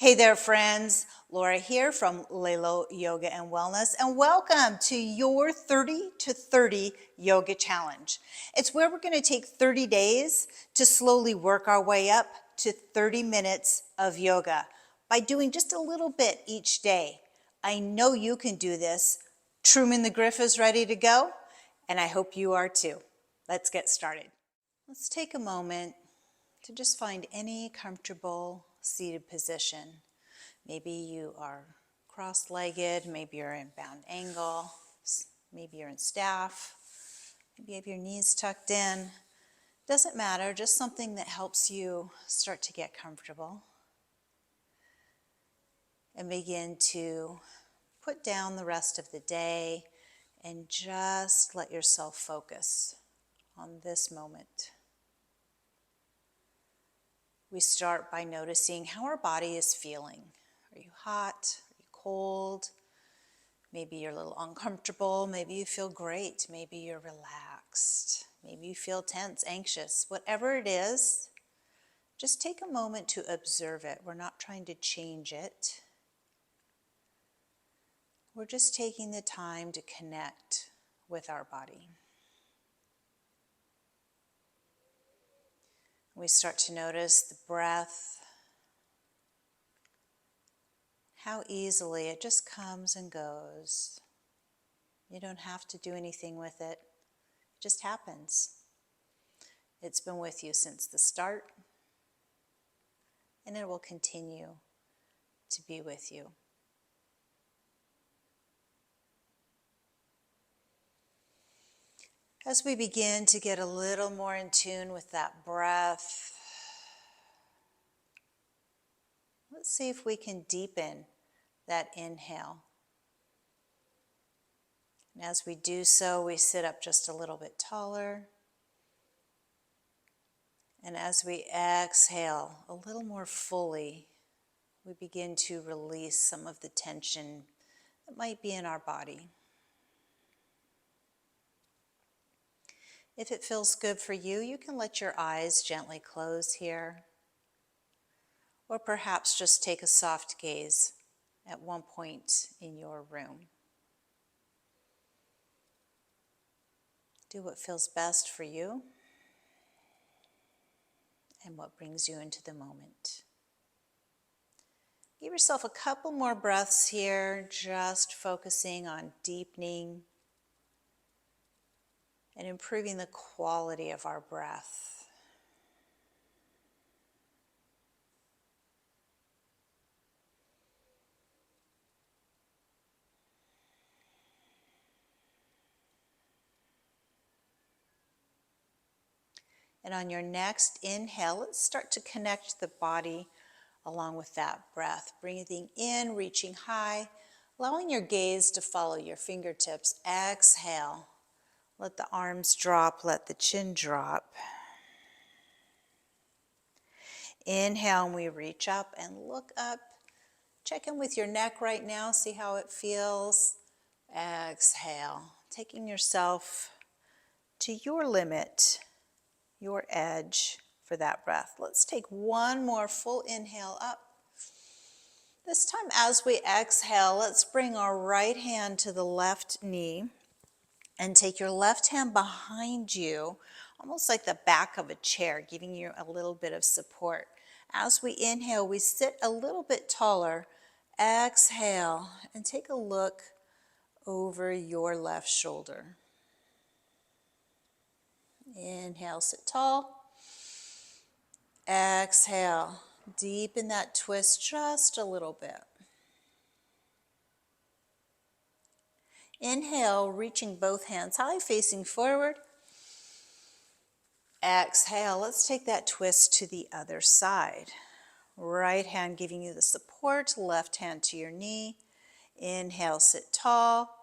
Hey there, friends. Laura here from Lelo Yoga and Wellness, and welcome to your 30 to 30 Yoga Challenge. It's where we're going to take 30 days to slowly work our way up to 30 minutes of yoga by doing just a little bit each day. I know you can do this. Truman the Griff is ready to go, and I hope you are too. Let's get started. Let's take a moment to just find any comfortable seated position. Maybe you are cross-legged, maybe you're in bound angle, maybe you're in staff, maybe you have your knees tucked in. Doesn't matter, just something that helps you start to get comfortable. And begin to put down the rest of the day and just let yourself focus on this moment. We start by noticing how our body is feeling. Are you hot? Are you cold? Maybe you're a little uncomfortable. Maybe you feel great. Maybe you're relaxed. Maybe you feel tense, anxious. Whatever it is, just take a moment to observe it. We're not trying to change it. We're just taking the time to connect with our body. We start to notice the breath, how easily it just comes and goes. You don't have to do anything with it. It just happens. It's been with you since the start, and it will continue to be with you. As we begin to get a little more in tune with that breath, let's see if we can deepen that inhale. And as we do so, we sit up just a little bit taller. And as we exhale a little more fully, we begin to release some of the tension that might be in our body. If it feels good for you, you can let your eyes gently close here. Or perhaps just take a soft gaze at one point in your room. Do what feels best for you and what brings you into the moment. Give yourself a couple more breaths here, just focusing on deepening and improving the quality of our breath. And on your next inhale, let's start to connect the body along with that breath. Breathing in, reaching high, allowing your gaze to follow your fingertips. Exhale. Let the arms drop, let the chin drop. Inhale, and we reach up and look up. Check in with your neck right now, see how it feels. Exhale, taking yourself to your limit, your edge for that breath. Let's take one more full inhale up. This time as we exhale, let's bring our right hand to the left knee and take your left hand behind you, almost like the back of a chair, giving you a little bit of support. As we inhale, we sit a little bit taller. Exhale, and take a look over your left shoulder. Inhale, sit tall. Exhale, deepen that twist just a little bit. Inhale, reaching both hands high, facing forward. Exhale, let's take that twist to the other side. Right hand giving you the support, left hand to your knee. Inhale, sit tall.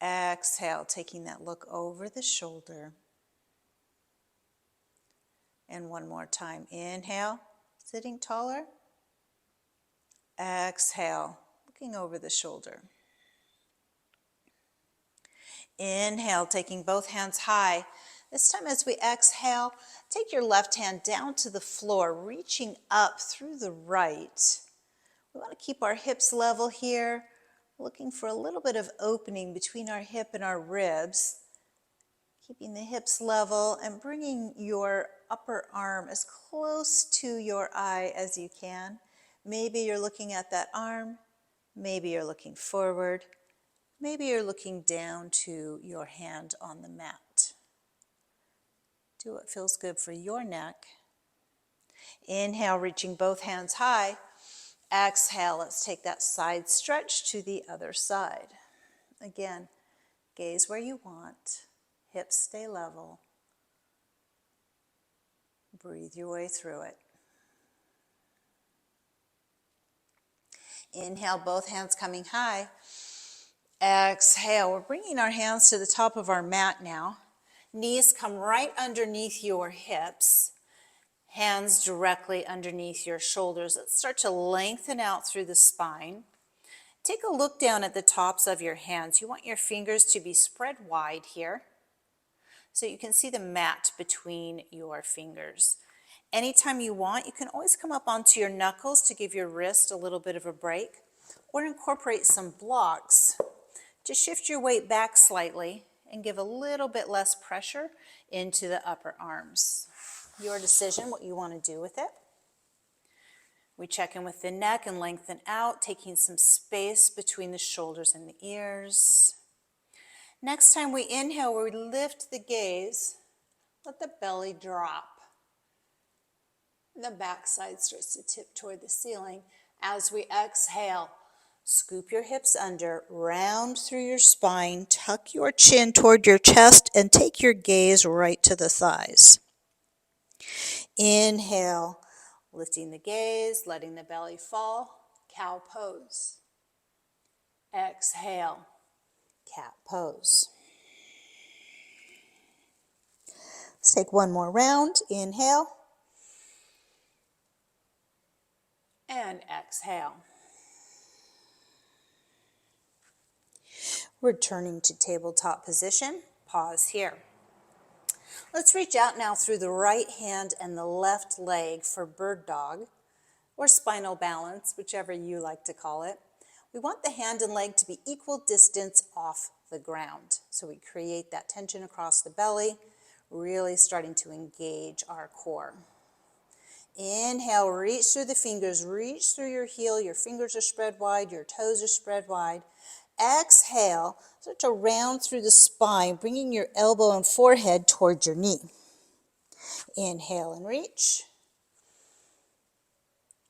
Exhale, taking that look over the shoulder. And one more time. Inhale, sitting taller. Exhale, looking over the shoulder. Inhale, taking both hands high. This time as we exhale, take your left hand down to the floor, reaching up through the right. We want to keep our hips level here, looking for a little bit of opening between our hip and our ribs. Keeping the hips level and bringing your upper arm as close to your eye as you can. Maybe you're looking at that arm. Maybe you're looking forward. Maybe you're looking down to your hand on the mat. Do what feels good for your neck. Inhale, reaching both hands high. Exhale, let's take that side stretch to the other side. Again, gaze where you want. Hips stay level. Breathe your way through it. Inhale, both hands coming high. Exhale, we're bringing our hands to the top of our mat now. Knees come right underneath your hips. Hands directly underneath your shoulders. Let's start to lengthen out through the spine. Take a look down at the tops of your hands. You want your fingers to be spread wide here, so you can see the mat between your fingers. Anytime you want, you can always come up onto your knuckles to give your wrist a little bit of a break, or incorporate some blocks to shift your weight back slightly and give a little bit less pressure into the upper arms. Your decision what you want to do with it. We check in with the neck and lengthen out, taking some space between the shoulders and the ears. Next time we inhale, we lift the gaze, let the belly drop. The backside starts to tip toward the ceiling. As we exhale, scoop your hips under, round through your spine, tuck your chin toward your chest, and take your gaze right to the thighs. Inhale, lifting the gaze, letting the belly fall, cow pose. Exhale, cat pose. Let's take one more round. Inhale. And exhale. Returning to tabletop position. Pause here. Let's reach out now through the right hand and the left leg for bird dog, or spinal balance, whichever you like to call it. We want the hand and leg to be equal distance off the ground. So we create that tension across the belly, really starting to engage our core. Inhale, reach through the fingers, reach through your heel, your fingers are spread wide, your toes are spread wide. Exhale, start to round through the spine, bringing your elbow and forehead towards your knee. Inhale and reach.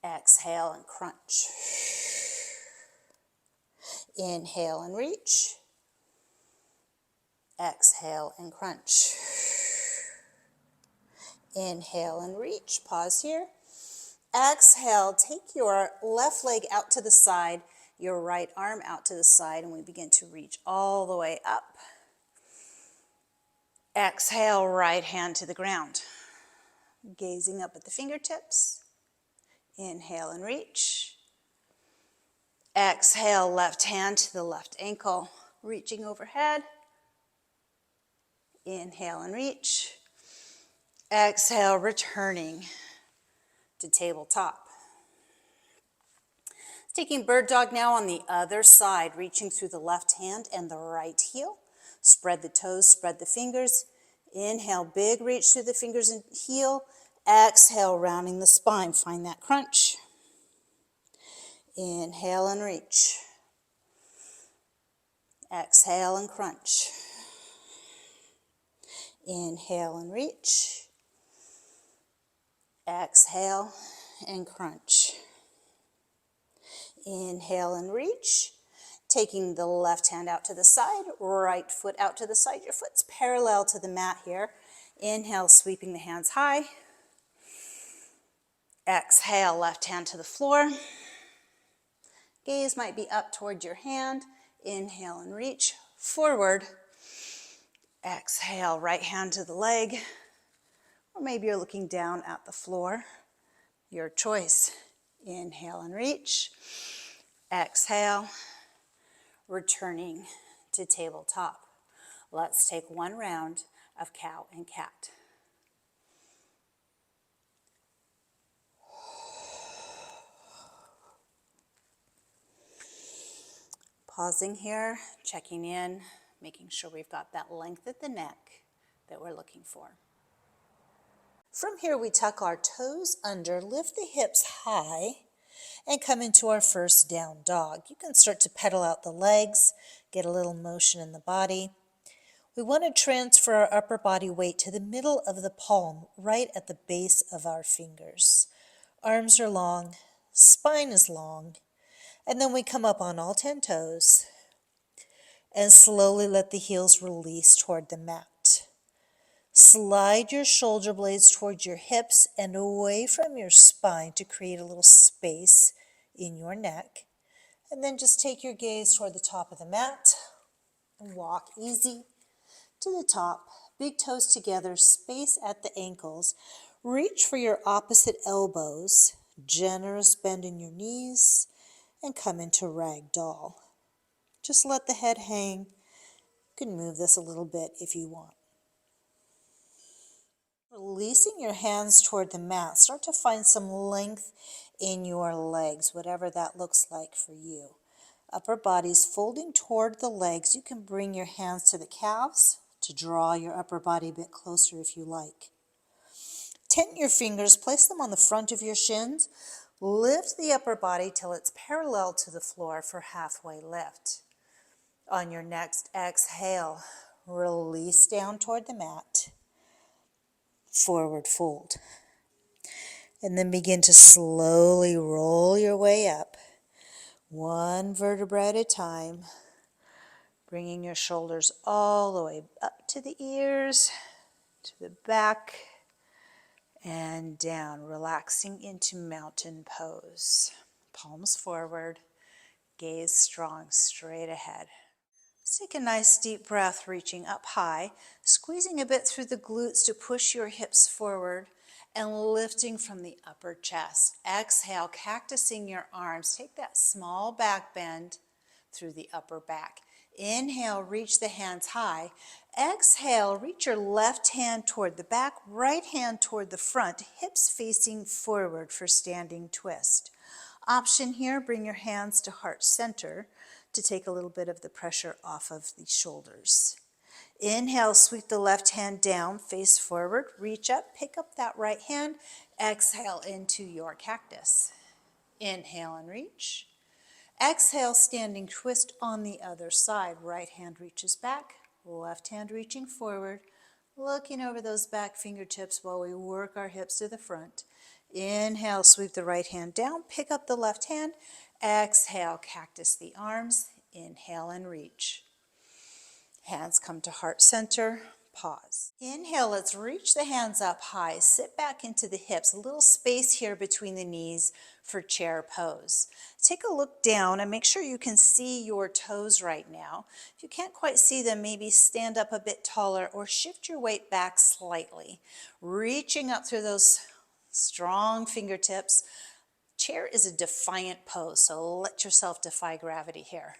Exhale and crunch. Inhale and reach. Exhale and crunch. Inhale and reach. Pause here. Exhale, take your left leg out to the side, your right arm out to the side, and we begin to reach all the way up. Exhale, right hand to the ground. Gazing up at the fingertips. Inhale and reach. Exhale, left hand to the left ankle, reaching overhead. Inhale and reach. Exhale, returning to tabletop. Taking bird dog now on the other side, reaching through the left hand and the right heel. Spread the toes, spread the fingers. Inhale, big reach through the fingers and heel. Exhale, rounding the spine. Find that crunch. Inhale and reach. Exhale and crunch. Inhale and reach. Exhale and crunch. Inhale and reach. Taking the left hand out to the side, right foot out to the side. Your foot's parallel to the mat here. Inhale, sweeping the hands high. Exhale, left hand to the floor. Gaze might be up toward your hand. Inhale and reach forward. Exhale, right hand to the leg. Or maybe you're looking down at the floor. Your choice. Inhale and reach. Exhale. Returning to tabletop. Let's take one round of cow and cat. Pausing here, checking in, making sure we've got that length at the neck that we're looking for. From here, we tuck our toes under, lift the hips high, and come into our first down dog. You can start to pedal out the legs, get a little motion in the body. We want to transfer our upper body weight to the middle of the palm, right at the base of our fingers. Arms are long, spine is long, and then we come up on all 10 toes and slowly let the heels release toward the mat. Slide your shoulder blades towards your hips and away from your spine to create a little space in your neck. And then just take your gaze toward the top of the mat and walk easy to the top. Big toes together, space at the ankles. Reach for your opposite elbows, generous bend in your knees, and come into ragdoll. Just let the head hang. You can move this a little bit if you want. Releasing your hands toward the mat, start to find some length in your legs, whatever that looks like for you. Upper body's folding toward the legs. You can bring your hands to the calves to draw your upper body a bit closer if you like. Tent your fingers, place them on the front of your shins. Lift the upper body till it's parallel to the floor for halfway lift. On your next exhale, release down toward the mat. Forward fold. And then begin to slowly roll your way up, one vertebra at a time, bringing your shoulders all the way up to the ears, to the back, and down, relaxing into mountain pose. Palms forward, gaze strong, straight ahead. Let's take a nice deep breath, reaching up high, squeezing a bit through the glutes to push your hips forward and lifting from the upper chest. Exhale, cactusing your arms. Take that small back bend through the upper back. Inhale, reach the hands high. Exhale, reach your left hand toward the back, right hand toward the front, hips facing forward for standing twist. Option here, bring your hands to heart center to take a little bit of the pressure off of the shoulders. Inhale, sweep the left hand down, face forward, reach up, pick up that right hand. Exhale into your cactus. Inhale and reach. Exhale, standing twist on the other side. Right hand reaches back, left hand reaching forward, looking over those back fingertips while we work our hips to the front. Inhale, sweep the right hand down, pick up the left hand. Exhale, cactus the arms. Inhale and reach. Hands come to heart center, pause. Inhale, let's reach the hands up high, sit back into the hips, a little space here between the knees for chair pose. Take a look down and make sure you can see your toes right now. If you can't quite see them, maybe stand up a bit taller or shift your weight back slightly. Reaching up through those strong fingertips. Chair is a defiant pose, so let yourself defy gravity here.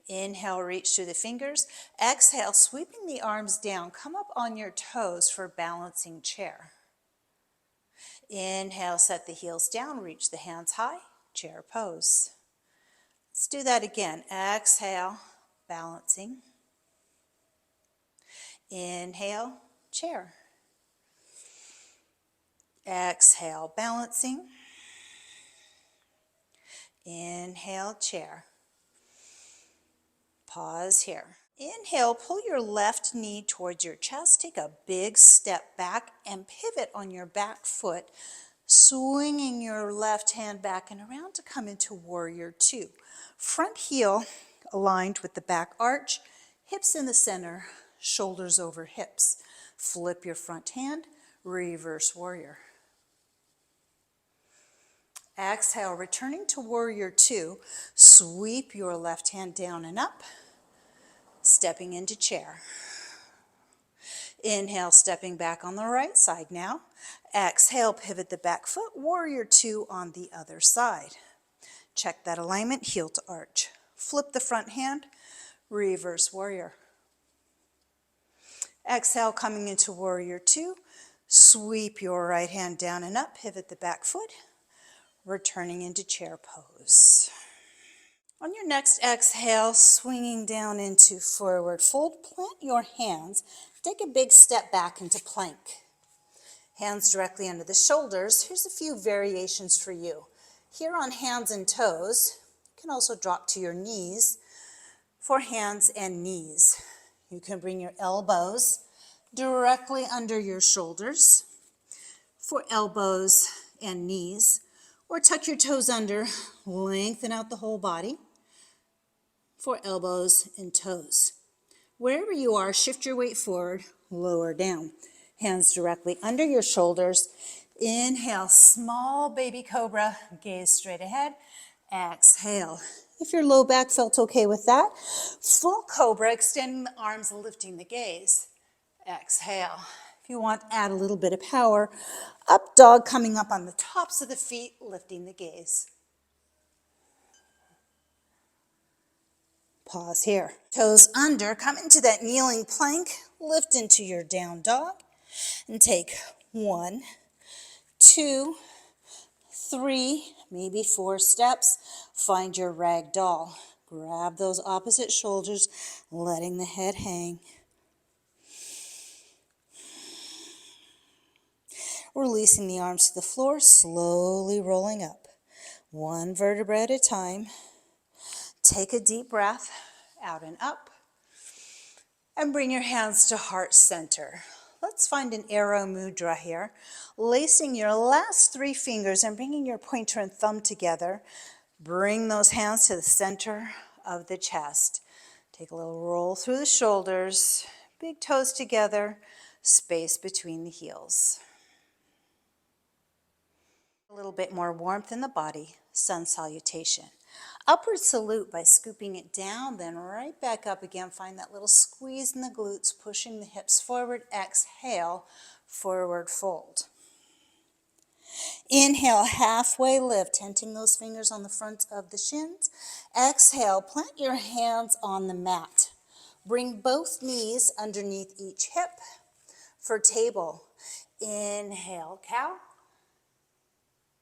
Inhale, reach through the fingers. Exhale, sweeping the arms down. Come up on your toes for balancing chair. Inhale, set the heels down. Reach the hands high. Chair pose. Let's do that again. Exhale, balancing. Inhale, chair. Exhale, balancing. Inhale, chair. Pause here. Inhale, pull your left knee towards your chest. Take a big step back and pivot on your back foot, swinging your left hand back and around to come into warrior two. Front heel aligned with the back arch, hips in the center, shoulders over hips. Flip your front hand, reverse warrior. Exhale, returning to warrior two, sweep your left hand down and up. Stepping into chair. Inhale, stepping back on the right side now. Exhale, pivot the back foot, warrior two on the other side. Check that alignment, heel to arch. Flip the front hand, reverse warrior. Exhale, coming into warrior two, sweep your right hand down and up, pivot the back foot, returning into chair pose. On your next exhale, swinging down into forward fold, plant your hands. Take a big step back into plank. Hands directly under the shoulders. Here's a few variations for you. Here on hands and toes, you can also drop to your knees for hands and knees. You can bring your elbows directly under your shoulders for elbows and knees, or tuck your toes under, lengthen out the whole body for elbows and toes. Wherever you are, shift your weight forward, lower down. Hands directly under your shoulders. Inhale, small baby cobra, gaze straight ahead. Exhale. If your low back felt okay with that, full cobra, extending the arms, lifting the gaze. Exhale. If you want, add a little bit of power. Up dog, coming up on the tops of the feet, lifting the gaze. Pause here. Toes under, come into that kneeling plank, lift into your down dog, and take 1, 2, 3, maybe 4 steps. Find your rag doll. Grab those opposite shoulders, letting the head hang. Releasing the arms to the floor, slowly rolling up. 1 vertebra at a time. Take a deep breath, out and up. And bring your hands to heart center. Let's find an arrow mudra here. Lacing your last 3 fingers and bringing your pointer and thumb together. Bring those hands to the center of the chest. Take a little roll through the shoulders, big toes together, space between the heels. A little bit more warmth in the body, sun salutation. Upward salute by scooping it down, then right back up again. Find that little squeeze in the glutes, pushing the hips forward. Exhale, forward fold. Inhale, halfway lift, tenting those fingers on the front of the shins. Exhale, plant your hands on the mat. Bring both knees underneath each hip for table. Inhale, cow.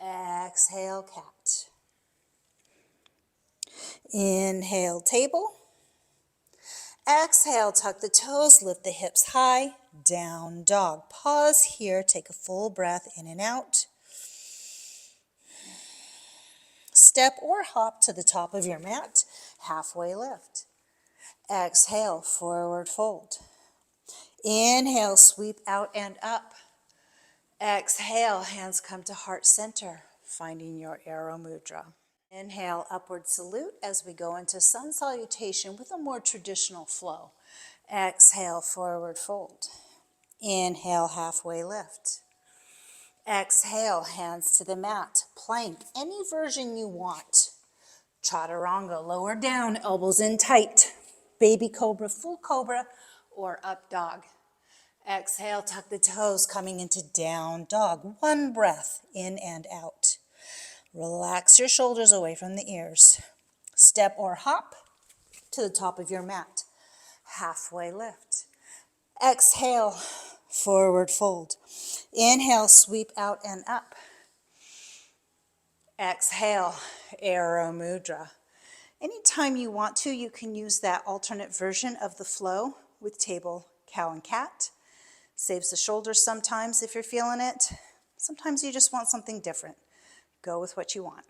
Exhale, cat. Inhale, table. Exhale, tuck the toes, lift the hips high, down dog. Pause here, take a full breath in and out. Step or hop to the top of your mat, halfway lift. Exhale, forward fold. Inhale, sweep out and up. Exhale, hands come to heart center, finding your arrow mudra. Inhale, upward salute as we go into sun salutation with a more traditional flow. Exhale, forward fold. Inhale, halfway lift. Exhale, hands to the mat. Plank, any version you want. Chaturanga, lower down, elbows in tight. Baby cobra, full cobra, or up dog. Exhale, tuck the toes, coming into down dog. 1 breath, in and out. Relax your shoulders away from the ears. Step or hop to the top of your mat. Halfway lift. Exhale, forward fold. Inhale, sweep out and up. Exhale, arrow mudra. Anytime you want to, you can use that alternate version of the flow with table, cow, and cat. Saves the shoulders sometimes if you're feeling it. Sometimes you just want something different. Go with what you want.